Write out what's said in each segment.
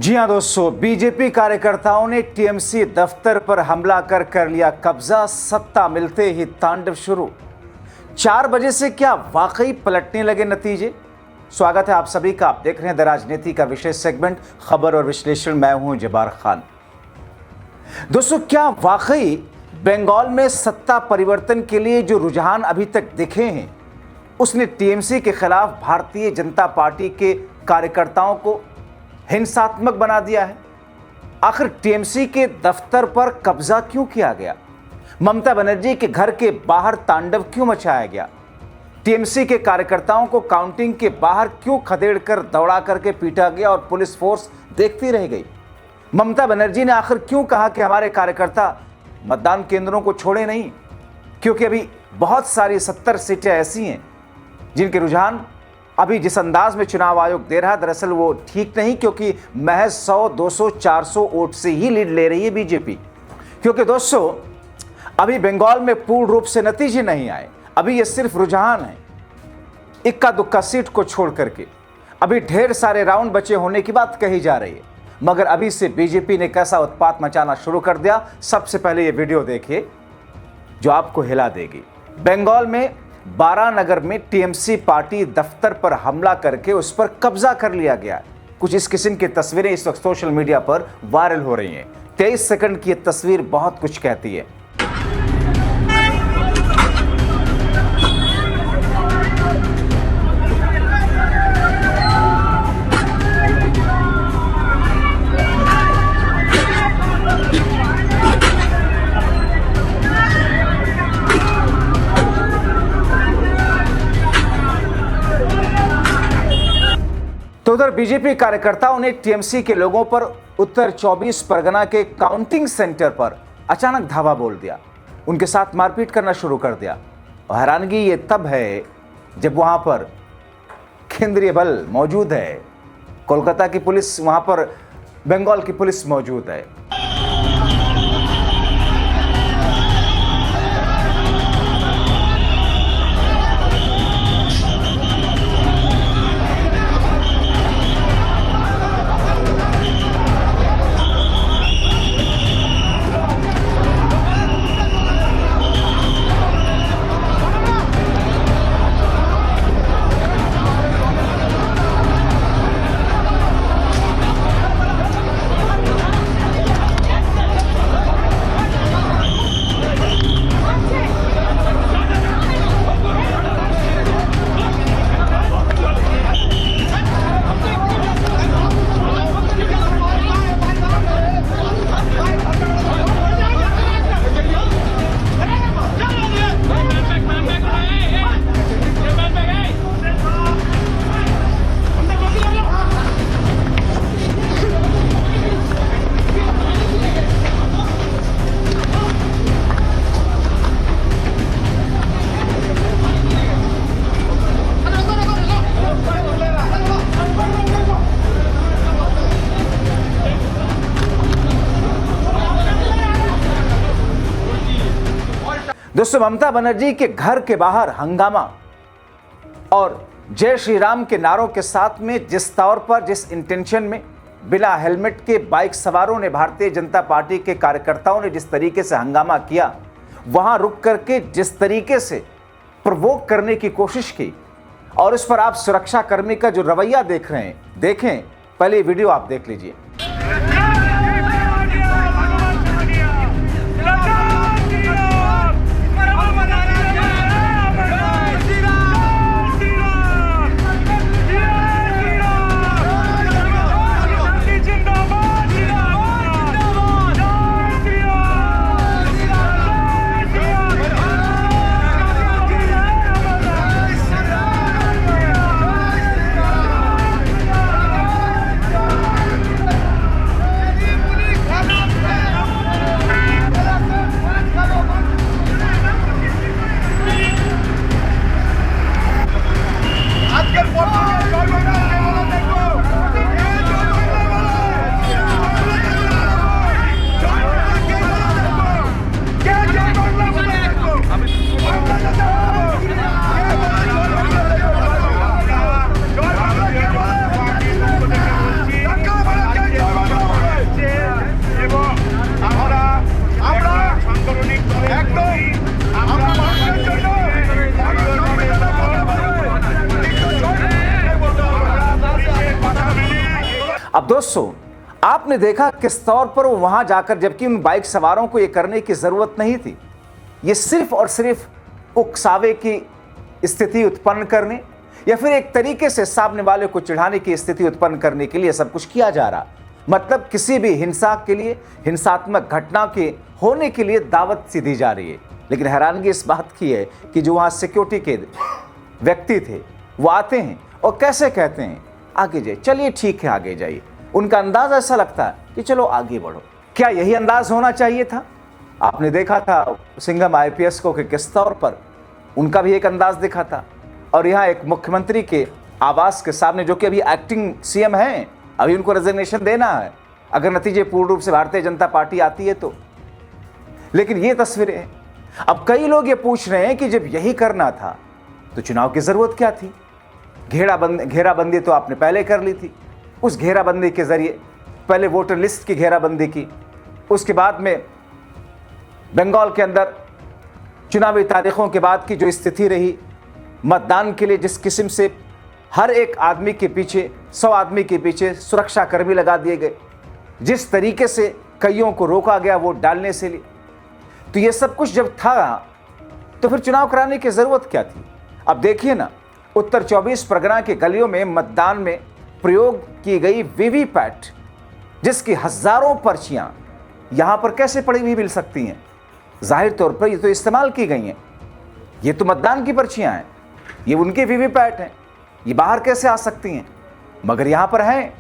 जी हां दोस्तों, बीजेपी कार्यकर्ताओं ने टीएमसी दफ्तर पर हमला कर लिया कब्जा। सत्ता मिलते ही तांडव शुरू। 4 बजे से क्या वाकई पलटने लगे नतीजे? स्वागत है आप सभी का। आप देख रहे हैं द राजनीति का विशेष सेगमेंट खबर और विश्लेषण। मैं हूं जबार खान। दोस्तों, क्या वाकई बंगाल में सत्ता परिवर्तन के लिए जो रुझान अभी तक दिखे हैं उसने टीएमसी के खिलाफ भारतीय जनता पार्टी के कार्यकर्ताओं को हिंसात्मक बना दिया है? आखिर टीएमसी के दफ्तर पर कब्जा क्यों किया गया? ममता बनर्जी के घर के बाहर तांडव क्यों मचाया गया? टीएमसी के कार्यकर्ताओं को काउंटिंग के बाहर क्यों खदेड़कर दौड़ा करके पीटा गया और पुलिस फोर्स देखती रह गई? ममता बनर्जी ने आखिर क्यों कहा कि हमारे कार्यकर्ता मतदान केंद्रों को छोड़े नहीं? क्योंकि अभी बहुत सारी 70 सीटें ऐसी हैं जिनके रुझान अभी जिस अंदाज में चुनाव आयोग दे रहा है, दरअसल वो ठीक नहीं, क्योंकि महज 100, 200, 400 वोट से ही लीड ले रही है बीजेपी। क्योंकि दोस्तों, अभी बंगाल में पूर्ण रूप से नतीजे नहीं आए। अभी ये सिर्फ रुझान है, इक्का दुक्का सीट को छोड़ करके। अभी ढेर सारे राउंड बचे होने की बात कही जा रही है, मगर अभी से बीजेपी ने कैसा उत्पात मचाना शुरू कर दिया। सबसे पहले ये वीडियो देखिए जो आपको हिला देगी। बंगाल में बारानगर में टीएमसी पार्टी दफ्तर पर हमला करके उस पर कब्जा कर लिया गया। कुछ इस किस्म की तस्वीरें इस वक्त सोशल मीडिया पर वायरल हो रही हैं। 23 सेकंड की यह तस्वीर बहुत कुछ कहती है। तो उधर बीजेपी कार्यकर्ताओं ने टीएमसी के लोगों पर उत्तर 24 परगना के काउंटिंग सेंटर पर अचानक धावा बोल दिया, उनके साथ मारपीट करना शुरू कर दिया। और हैरानगी ये तब है जब वहां पर केंद्रीय बल मौजूद है, कोलकाता की पुलिस, वहां पर बंगाल की पुलिस मौजूद है। दोस्तों, ममता बनर्जी के घर के बाहर हंगामा और जय श्री राम के नारों के साथ में जिस तौर पर, जिस इंटेंशन में बिना हेलमेट के बाइक सवारों ने, भारतीय जनता पार्टी के कार्यकर्ताओं ने जिस तरीके से हंगामा किया, वहां रुक करके जिस तरीके से प्रोवोक करने की कोशिश की, और उस पर आप सुरक्षा कर्मी का जो रवैया देख रहे हैं, देखें पहले वीडियो आप देख लीजिए। दोस्तों, आपने देखा किस तौर पर वो वहां जाकर, जबकि उन बाइक सवारों को ये करने की जरूरत नहीं थी, ये सिर्फ और सिर्फ उकसावे की स्थिति उत्पन्न करने या फिर एक तरीके से सामने वाले को चिढ़ाने की स्थिति उत्पन्न करने के लिए सब कुछ किया जा रहा। मतलब किसी भी हिंसा के लिए, हिंसात्मक घटना के होने के लिए दावत सी दी जा रही है। लेकिन हैरानगी इस बात की है कि जो वहां सिक्योरिटी के व्यक्ति थे वो आते हैं और कैसे कहते हैं आगे जाइए, चलिए ठीक है आगे जाइए। उनका अंदाज ऐसा लगता है कि चलो आगे बढ़ो। क्या यही अंदाज होना चाहिए था? आपने देखा था सिंघम आईपीएस को कि किस तौर पर उनका भी एक अंदाज दिखा था। और यहाँ एक मुख्यमंत्री के आवास के सामने, जो कि अभी एक्टिंग सीएम हैं, अभी उनको रेजिग्नेशन देना है अगर नतीजे पूर्ण रूप से भारतीय जनता पार्टी आती है तो। लेकिन ये तस्वीरें हैं। अब कई लोग ये पूछ रहे हैं कि जब यही करना था तो चुनाव की जरूरत क्या थी? घेराबंदी तो आपने पहले कर ली थी। उस घेराबंदी के जरिए पहले वोटर लिस्ट की घेराबंदी की, उसके बाद में बंगाल के अंदर चुनावी तारीखों के बाद की जो स्थिति रही, मतदान के लिए जिस किस्म से हर एक आदमी के पीछे, 100 आदमी के पीछे सुरक्षा कर्मी लगा दिए गए, जिस तरीके से कईयों को रोका गया वोट डालने से लिए, तो ये सब कुछ जब था तो फिर चुनाव कराने की जरूरत क्या थी? अब देखिए ना, उत्तर 24 परगना के गलियों में मतदान में प्रयोग की गई वीवीपैट, जिसकी हजारों पर्चियां यहां पर कैसे पड़ी हुई मिल सकती हैं? जाहिर तौर पर ये तो इस्तेमाल की गई हैं, ये तो मतदान की पर्चियां हैं, ये उनकी वीवीपैट हैं, ये बाहर कैसे आ सकती हैं? मगर यहां पर हैं।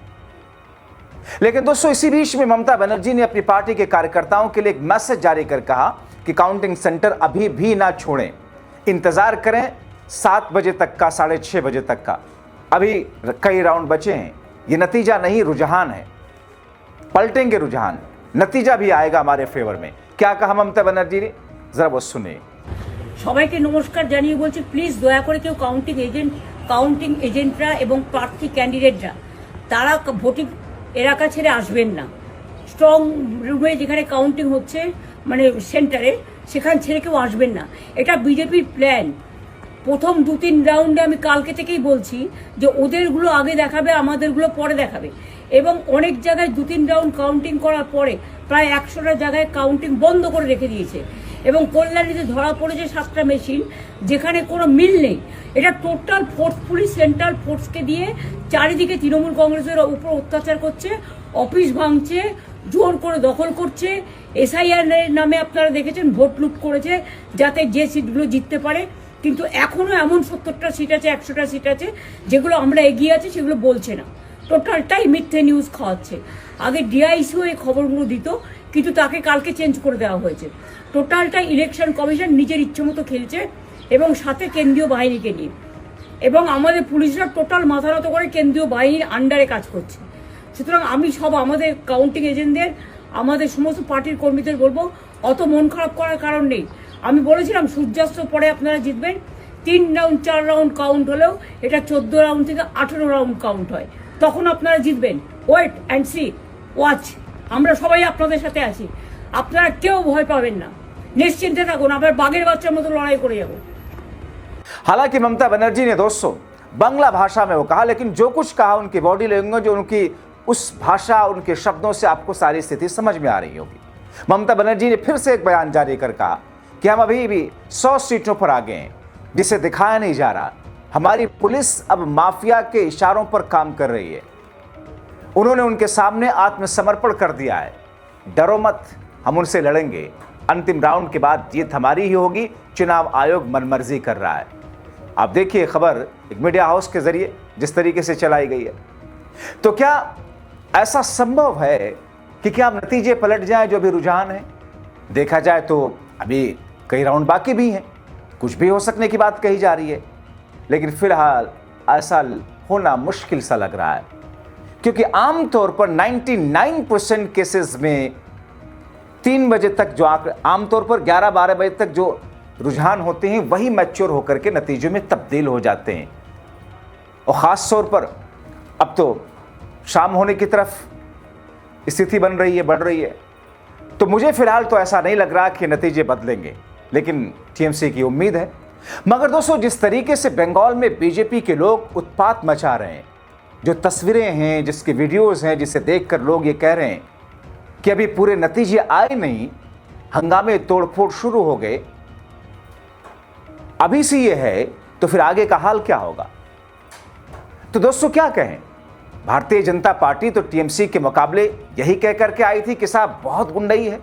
लेकिन दोस्तों, इसी बीच में ममता बनर्जी ने अपनी पार्टी के कार्यकर्ताओं के लिए एक मैसेज जारी कर कहा कि काउंटिंग सेंटर अभी भी ना छोड़ें, इंतजार करें 7 बजे तक का, 6:30 बजे तक का। अभी कई राउंड बचे हैं। ये नतीजा नहीं, रुझान है, पलटेंगे रुझान, नतीजा भी आएगा हमारे फेवर में। क्या कहा ममता बनर्जी ने, जरा वो सुनिए। সবাইকে নমস্কার জানিয়ে বলছি, প্লিজ দয়া করে কেউ কাউন্টিং এজেন্টরা এবং প্রার্থী ক্যান্ডিডেটরা তারা ভোটিং এলাকা ছেড়ে আসবেন না। স্ট্রং রুমে যেখানে কাউন্টিং হচ্ছে, মানে সেন্টারে, সেখান ছেড়ে কেউ আসবেন না। এটা বিজেপির প্ল্যান। প্রথম 2-3 রাউন্ডে আমি কালকে থেকেই বলছি যে ওদেরগুলো আগে দেখাবে, আমাদেরগুলো পরে দেখাবে। এবং অনেক জায়গায় 2-3 রাউন্ড কাউন্টিং করার পরে প্রায় 100টা জায়গায় কাউন্টিং বন্ধ করে রেখে দিয়েছে। এবং কল্যাণীতে ধরা পড়েছে 7টা মেশিন, যেখানে কোনো মিল নেই। এটা টোটাল ফোর্স, পুলিশ সেন্ট্রাল ফোর্সকে দিয়ে চারিদিকে তৃণমূল কংগ্রেসের উপর অত্যাচার করছে, অফিস ভাঙছে, জোর করে দখল করছে। এসআইআর নামে আপনারা দেখেছেন ভোট লুট করেছে যাতে যে সিটগুলো জিততে পারে। কিন্তু এখনো এমন 70টা সিট আছে, 100টা সিট আছে যেগুলো আমরা এগিয়ে আছি, সেগুলো বলছে না। টোটালটাই মিথ্যে নিউজ খাওয়াচ্ছে। আগে ডিআইসিও এই খবরগুলো দিত, কিন্তু তাকে কালকে চেঞ্জ করে দেওয়া হয়েছে। টোটালটাই ইলেকশন কমিশন নিজের ইচ্ছে মতো খেলছে এবং সাথে কেন্দ্রীয় বাহিনীকে নিয়ে। এবং আমাদের পুলিশরা টোটাল মাথা নত করে কেন্দ্রীয় বাহিনীর আন্ডারে কাজ করছে। সুতরাং আমি সব আমাদের কাউন্টিং এজেন্টদের, আমাদের সমস্ত পার্টির কর্মীদের বলবো, অত মন খারাপ করার কারণ নেই। আমি বলেছিলাম সূর্যাস্ত পরে আপনারা জিতবেন। 3 রাউন্ড 4 রাউন্ড কাউন্ট হলেও এটা 14 রাউন্ড থেকে 18 রাউন্ড কাউন্ট হয়, তখন আপনারা জিতবেন। Wait and see, watch. আমরা সবাই আপনাদের সাথে আছি, আপনারা কেউ ভয় পাবেন না, निश्चिंते থাকুন, আমরা বাঘের বাচ্চার মতো লড়াই করে যাব। हालांकि ममता बनर्जी ने दोस्तों बांग्ला भाषा में वो कहा, लेकिन जो कुछ कहा उनकी बॉडी लैंग्वेज, उनकी उस भाषा, उनके शब्दों से आपको सारी स्थिति समझ में आ रही होगी। ममता बनर्जी ने फिर से एक बयान जारी कर कहा कि हम अभी भी 100 सीटों पर आगे हैं, जिसे दिखाया नहीं जा रहा। हमारी पुलिस अब माफिया के इशारों पर काम कर रही है। उन्होंने उनके सामने आत्मसमर्पण कर दिया है। डरो मत, हम उनसे लड़ेंगे। अंतिम राउंड के बाद जीत हमारी ही होगी। चुनाव आयोग मनमर्जी कर रहा है। आप देखिए खबर एक मीडिया हाउस के जरिए जिस तरीके से चलाई गई है। तो क्या ऐसा संभव है कि क्या नतीजे पलट जाए जो भी रुझान है? देखा जाए तो अभी कई राउंड बाकी भी हैं, कुछ भी हो सकने की बात कही जा रही है। लेकिन फिलहाल ऐसा होना मुश्किल सा लग रहा है, क्योंकि आमतौर पर 99% केसेस में 3 बजे तक जो आंकड़े, आमतौर पर 11-12 बजे तक जो रुझान होते हैं वही मैच्योर होकर के नतीजों में तब्दील हो जाते हैं। और ख़ास तौर पर अब तो शाम होने की तरफ स्थिति बन रही है, बढ़ रही है। तो मुझे फिलहाल तो ऐसा नहीं लग रहा कि नतीजे बदलेंगे, लेकिन टीएमसी की उम्मीद है। मगर दोस्तों, जिस तरीके से बंगाल में बीजेपी के लोग उत्पात मचा रहे हैं, जो तस्वीरें हैं, जिसकी वीडियोस हैं, जिसे देखकर लोग ये कह रहे हैं कि अभी पूरे नतीजे आए नहीं, हंगामे तोड़फोड़ शुरू हो गए, अभी से ये है तो फिर आगे का हाल क्या होगा? तो दोस्तों क्या कहें, भारतीय जनता पार्टी तो टीएमसी के मुकाबले यही कह करके आई थी कि साहब बहुत गुंडई है,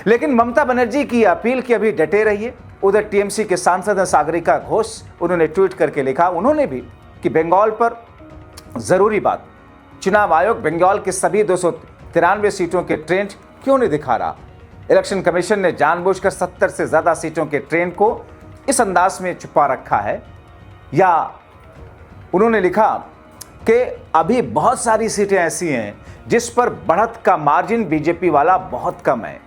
लेकिन ममता बनर्जी की अपील की अभी डटे रहिए। उधर टीएमसी के सांसद हैं सागरिका घोष, उन्होंने ट्वीट करके लिखा उन्होंने भी कि बंगाल पर जरूरी बात, चुनाव आयोग बंगाल के सभी 293 सीटों के ट्रेंड क्यों नहीं दिखा रहा? इलेक्शन कमीशन ने जानबूझकर 70 से ज्यादा सीटों के ट्रेंड को इस अंदाज में छुपा रखा है। या उन्होंने लिखा कि अभी बहुत सारी सीटें ऐसी हैं जिस पर बढ़त का मार्जिन बीजेपी वाला बहुत कम है।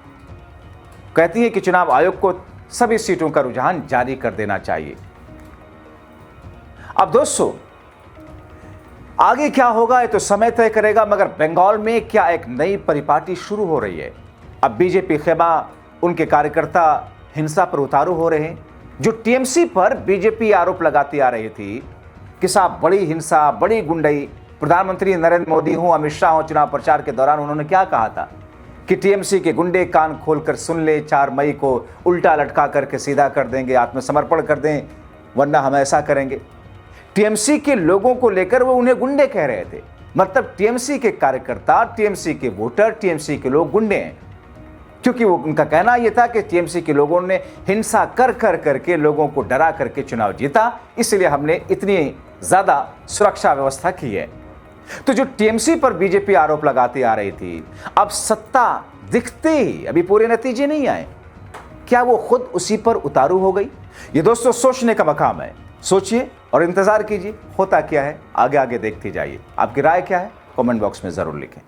कहती है कि चुनाव आयोग को सभी सीटों का रुझान जारी कर देना चाहिए। अब दोस्तों आगे क्या होगा ये तो समय तय करेगा, मगर बंगाल में क्या एक नई परिपाटी शुरू हो रही है। अब बीजेपी खेमा, उनके कार्यकर्ता हिंसा पर उतारू हो रहे हैं। जो टीएमसी पर बीजेपी आरोप लगाती आ रही थी कि साहब बड़ी हिंसा, बड़ी गुंडई, प्रधानमंत्री नरेंद्र मोदी हूं, अमित शाह हूं, चुनाव प्रचार के दौरान उन्होंने क्या कहा था कि टीएमसी के गुंडे कान खोलकर सुन ले, 4 मई को उल्टा लटका करके सीधा कर देंगे, आत्मसमर्पण कर दें, वरना हम ऐसा करेंगे। टीएमसी के लोगों को लेकर वो उन्हें गुंडे कह रहे थे। मतलब टीएमसी के कार्यकर्ता, टीएमसी के वोटर, टीएमसी के लोग गुंडे हैं, क्योंकि वो उनका कहना यह था कि टीएमसी के लोगों ने हिंसा कर करके लोगों को डरा करके चुनाव जीता, इसलिए हमने इतनी ज्यादा सुरक्षा व्यवस्था की है। तो जो टीएमसी पर बीजेपी आरोप लगाती आ रही थी, अब सत्ता दिखते ही अभी पूरे नतीजे नहीं आए, क्या वो खुद उसी पर उतारू हो गई? ये दोस्तों सोचने का मकाम है। सोचिए और इंतजार कीजिए होता क्या है, आगे आगे देखते जाइए। आपकी राय क्या है कमेंट बॉक्स में जरूर लिखें।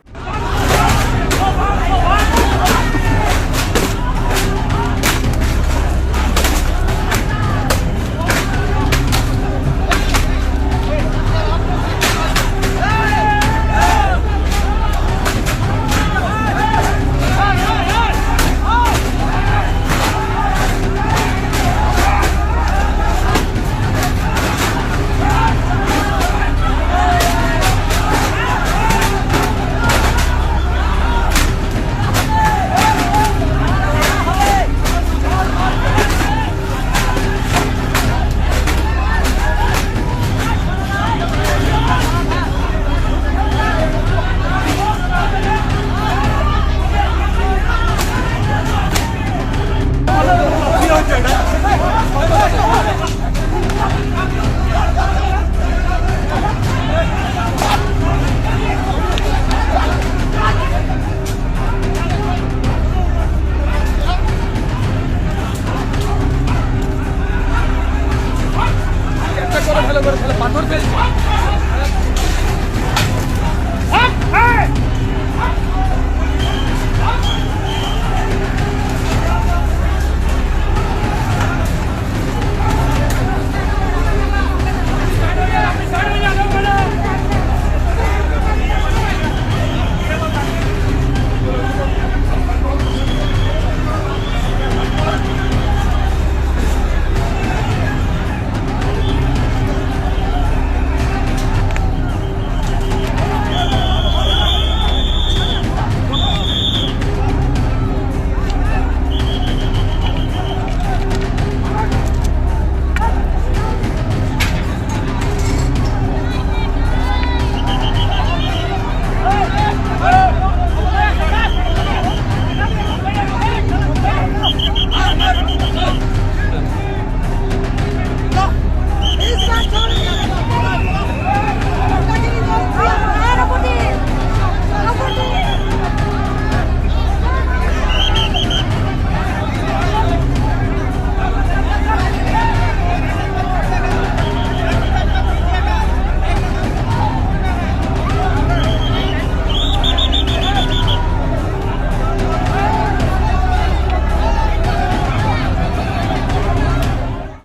ভালো করে তাহলে পাথর ফেলছে